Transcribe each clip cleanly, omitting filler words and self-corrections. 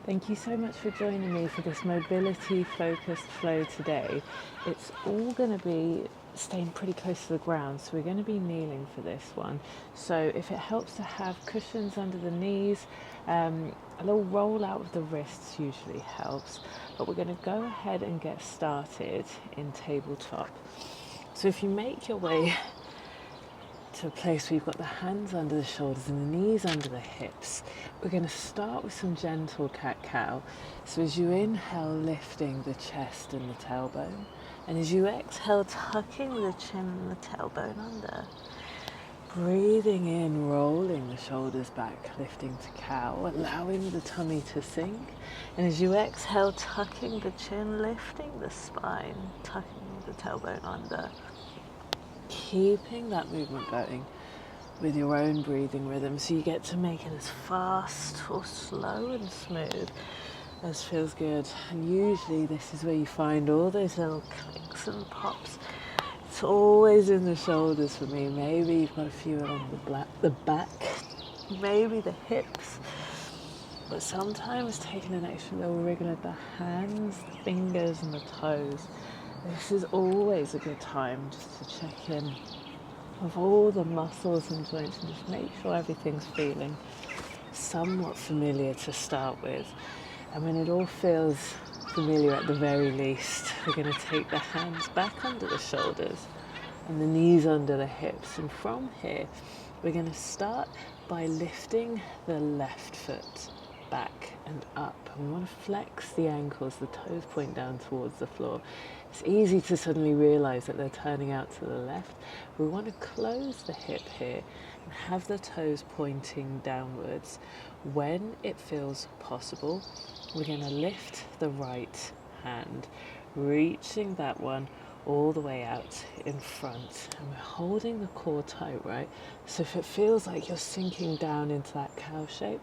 Thank you so much for joining me for this mobility focused flow today. It's all going to be staying pretty close to the ground, so we're going to be kneeling for this one. So if it helps to have cushions under the knees, a little roll out of the wrists usually helps, but we're going to go ahead and get started in tabletop. So if you make your way to a place where you've got the hands under the shoulders and the knees under the hips, we're going to start with some gentle cat-cow. So as you inhale, lifting the chest and the tailbone, and as you exhale, tucking the chin and the tailbone under. Breathing in, rolling the shoulders back, lifting to cow, allowing the tummy to sink. And as you exhale, tucking the chin, lifting the spine, tucking the tailbone under. Keeping that movement going with your own breathing rhythm, so you get to make it as fast or slow and smooth as feels good. And usually this is where you find all those little clicks and pops. It's always in the shoulders for me. Maybe you've got a few along the back, maybe the hips, but sometimes taking an extra little wriggle at the hands, the fingers and the toes. This is always a good time just to check in with all the muscles and joints and just make sure everything's feeling somewhat familiar to start with. And when it all feels familiar at the very least, we're going to take the hands back under the shoulders and the knees under the hips. And from here, we're going to start by lifting the left foot back and up. And we want to flex the ankles, the toes point down towards the floor. It's easy to suddenly realize that they're turning out to the left. We want to close the hip here and have the toes pointing downwards. When it feels possible, we're going to lift the right hand, reaching that one all the way out in front, and we're holding the core tight, right? So if it feels like you're sinking down into that cow shape,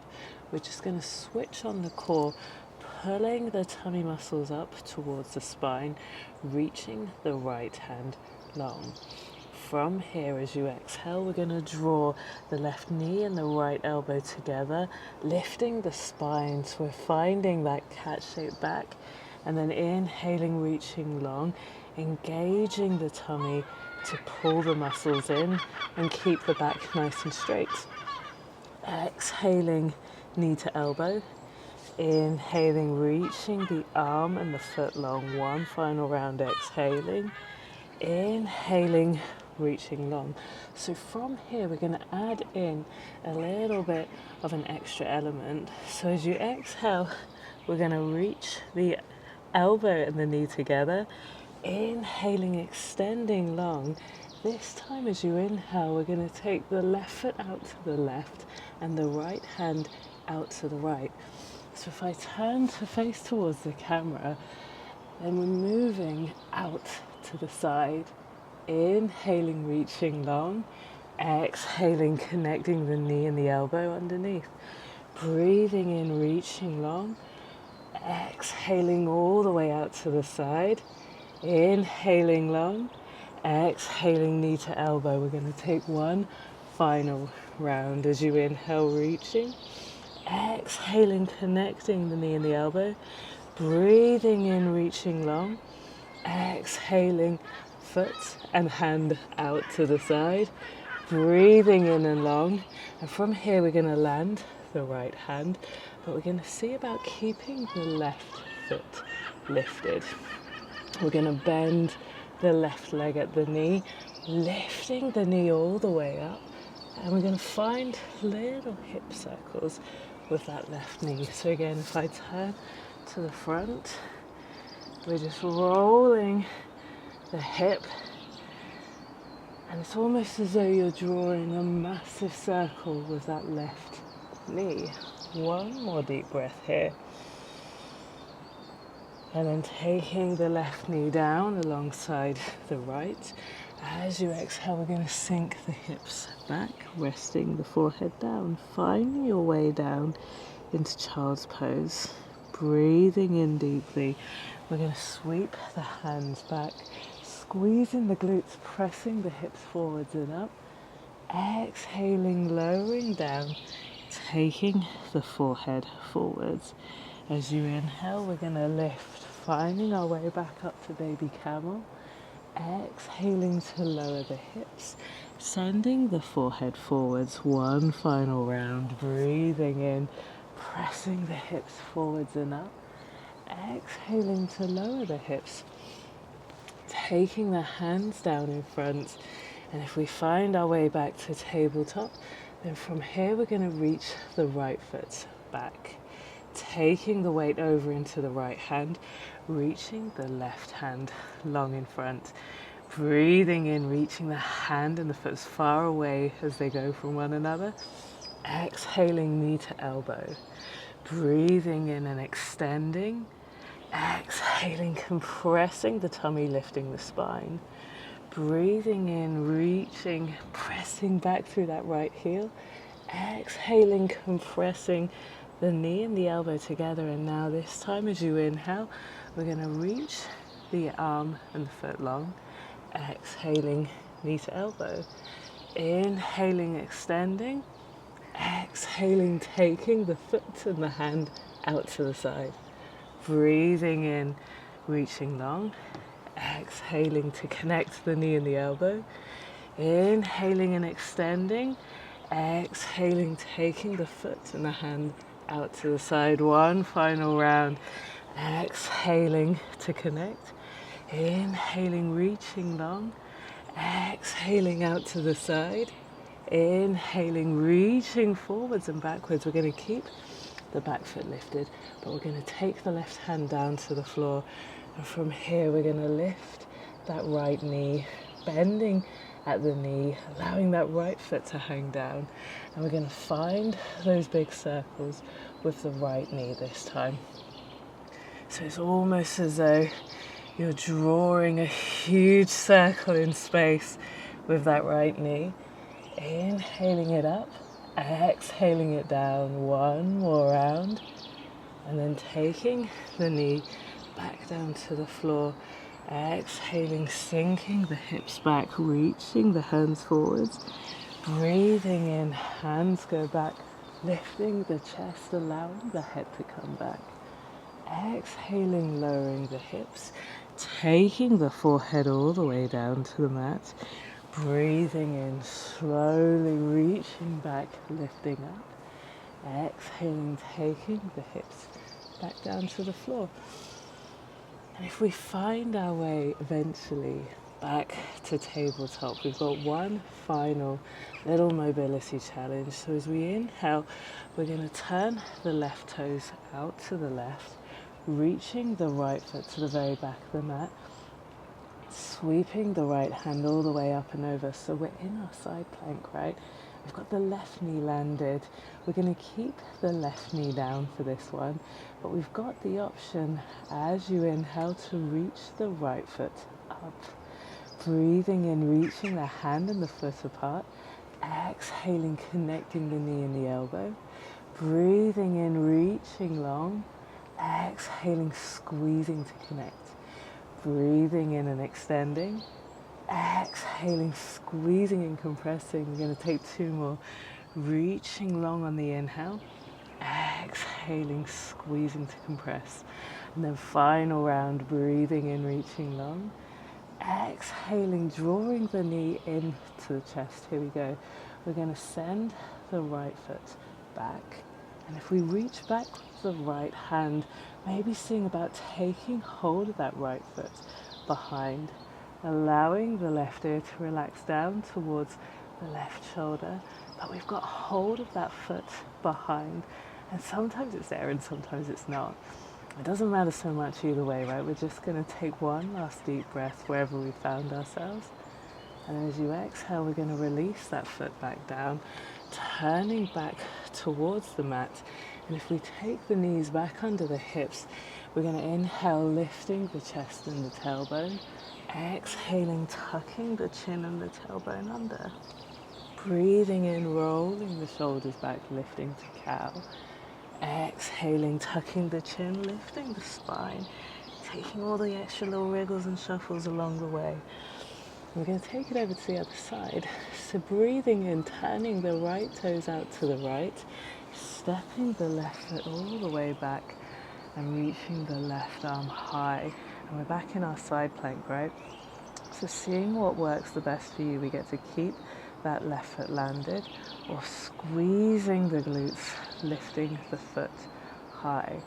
we're just going to switch on the core, pulling the tummy muscles up towards the spine, reaching the right hand long. From here, as you exhale, we're going to draw the left knee and the right elbow together, lifting the spine, so we're finding that cat shape back, and then inhaling, reaching long, engaging the tummy to pull the muscles in and keep the back nice and straight. Exhaling, knee to elbow. Inhaling, reaching the arm and the foot long. One final round, exhaling. Inhaling, reaching long. So from here, we're going to add in a little bit of an extra element. So as you exhale, we're going to reach the elbow and the knee together. Inhaling, extending long. This time as you inhale, we're going to take the left foot out to the left and the right hand out to the right. So if I turn to face towards the camera, then we're moving out to the side. Inhaling, reaching long. Exhaling, connecting the knee and the elbow underneath. Breathing in, reaching long. Exhaling all the way out to the side. Inhaling long. Exhaling, knee to elbow. We're going to take one final round as you inhale, reaching. Exhaling, connecting the knee and the elbow. Breathing in, reaching long. Exhaling, foot and hand out to the side. Breathing in and long. And from here, we're going to land the right hand, but we're going to see about keeping the left foot lifted. We're going to bend the left leg at the knee, lifting the knee all the way up. And we're going to find little hip circles with that left knee. So again, if I turn to the front, we're just rolling the hip. And it's almost as though you're drawing a massive circle with that left knee. One more deep breath here. And then taking the left knee down alongside the right. As you exhale, we're going to sink the hips back, resting the forehead down, finding your way down into child's pose. Breathing in deeply. We're going to sweep the hands back, squeezing the glutes, pressing the hips forwards and up. Exhaling, lowering down, taking the forehead forwards. As you inhale, we're going to lift, finding our way back up to baby camel. Exhaling to lower the hips, sending the forehead forwards one final round, breathing in, pressing the hips forwards and up. Exhaling to lower the hips, taking the hands down in front, and if we find our way back to tabletop, then from here we're going to reach the right foot back, taking the weight over into the right hand, reaching the left hand long in front, breathing in, reaching the hand and the foot as far away as they go from one another, exhaling knee to elbow, breathing in and extending, exhaling, compressing the tummy, lifting the spine, breathing in, reaching, pressing back through that right heel, exhaling, compressing the knee and the elbow together. And now this time as you inhale, we're going to reach the arm and the foot long, exhaling knee to elbow, inhaling, extending, exhaling, taking the foot and the hand out to the side, breathing in, reaching long, exhaling to connect the knee and the elbow, inhaling and extending, exhaling, taking the foot and the hand out to the side, one final round, exhaling to connect, inhaling, reaching long, exhaling out to the side, inhaling, reaching forwards and backwards. We're going to keep the back foot lifted, but we're going to take the left hand down to the floor, and from here we're going to lift that right knee, bending at the knee, allowing that right foot to hang down, and we're going to find those big circles with the right knee this time. So it's almost as though you're drawing a huge circle in space with that right knee, inhaling it up, exhaling it down, one more round, and then taking the knee back down to the floor, exhaling, sinking the hips back, reaching the hands forwards, breathing in, hands go back, lifting the chest, allowing the head to come back, exhaling, lowering the hips, taking the forehead all the way down to the mat, breathing in, slowly reaching back, lifting up, exhaling, taking the hips back down to the floor. And if we find our way eventually back to tabletop, we've got one final little mobility challenge. So as we inhale, we're going to turn the left toes out to the left, reaching the right foot to the very back of the mat, sweeping the right hand all the way up and over. So we're in our side plank, right? We've got the left knee landed. We're going to keep the left knee down for this one, but we've got the option as you inhale to reach the right foot up. Breathing in, reaching the hand and the foot apart. Exhaling, connecting the knee and the elbow. Breathing in, reaching long. Exhaling, squeezing to connect. Breathing in and extending. Exhaling, squeezing and compressing. We're going to take two more. Reaching long on the inhale. Exhaling, squeezing to compress. And then final round, breathing in, reaching long. Exhaling, drawing the knee into the chest. Here we go. We're going to send the right foot back. And if we reach back with the right hand, maybe seeing about taking hold of that right foot behind, allowing the left ear to relax down towards the left shoulder. But we've got hold of that foot behind. And sometimes it's there and sometimes it's not. It doesn't matter so much either way, right? We're just going to take one last deep breath wherever we found ourselves. And as you exhale, we're going to release that foot back down, turning back towards the mat. And if we take the knees back under the hips, we're going to inhale, lifting the chest and the tailbone. Exhaling, tucking the chin and the tailbone under. Breathing in, rolling the shoulders back, lifting to cow. Exhaling, tucking the chin, lifting the spine, taking all the extra little wriggles and shuffles along the way. We're going to take it over to the other side. So breathing in, turning the right toes out to the right, stepping the left foot all the way back, and reaching the left arm high. And we're back in our side plank, right? So seeing what works the best for you, we get to keep that left foot landed or squeezing the glutes, lifting the foot high.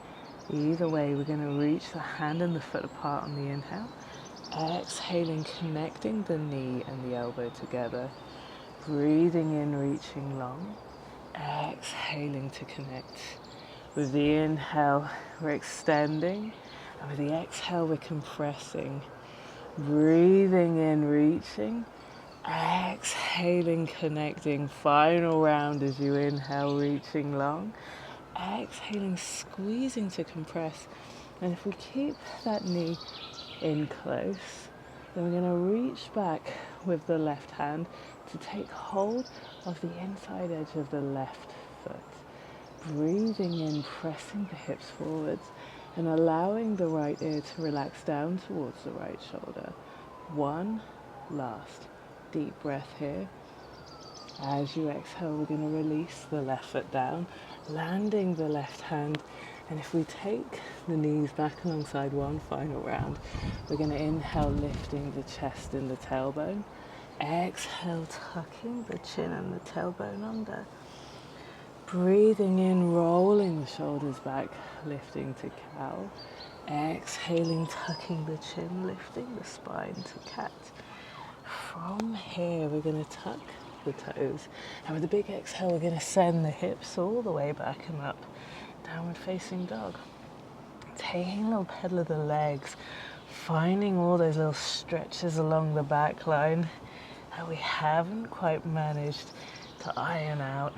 Either way, we're going to reach the hand and the foot apart on the inhale. Exhaling, connecting the knee and the elbow together. Breathing in, reaching long. Exhaling to connect. With the inhale, we're extending. And with the exhale, we're compressing. Breathing in, reaching. Exhaling, connecting. Final round as you inhale, reaching long. Exhaling, squeezing to compress. And if we keep that knee in close, then we're going to reach back with the left hand to take hold of the inside edge of the left foot. Breathing in, pressing the hips forwards and allowing the right ear to relax down towards the right shoulder. One last deep breath here. As you exhale, we're going to release the left foot down, landing the left hand. And if we take the knees back alongside one final round, we're going to inhale, lifting the chest and the tailbone. Exhale, tucking the chin and the tailbone under. Breathing in, rolling the shoulders back, lifting to cow. Exhaling, tucking the chin, lifting the spine to cat. From here, we're going to tuck the toes. And with a big exhale, we're going to send the hips all the way back and up. Downward facing dog. Taking a little pedal of the legs, finding all those little stretches along the back line that we haven't quite managed to iron out.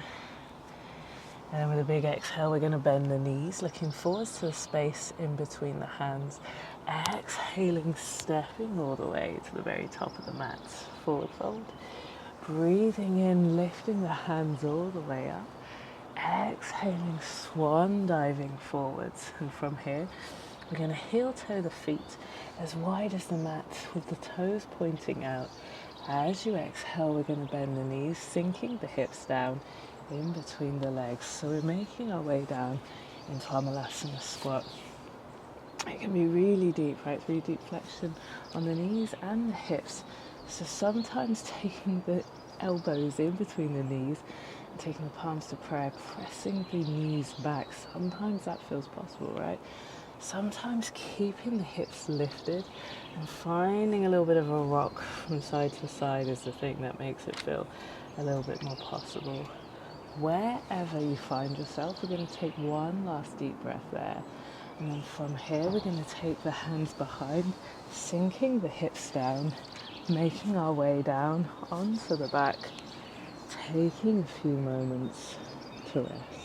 And then with a big exhale, we're going to bend the knees, looking forwards to the space in between the hands. Exhaling, stepping all the way to the very top of the mat. Forward fold. Breathing in, lifting the hands all the way up. Exhaling, swan diving forwards. And from here, we're going to heel toe the feet as wide as the mat with the toes pointing out. As you exhale, we're going to bend the knees, sinking the hips down in between the legs. So we're making our way down into our Malasana squat. It can be really deep, right? Really deep flexion on the knees and the hips. So sometimes taking the elbows in between the knees and taking the palms to prayer, pressing the knees back. Sometimes that feels possible, right? Sometimes keeping the hips lifted and finding a little bit of a rock from side to side is the thing that makes it feel a little bit more possible. Wherever you find yourself, we're going to take one last deep breath there. And then from here, we're going to take the hands behind, sinking the hips down, making our way down onto the back, taking a few moments to rest.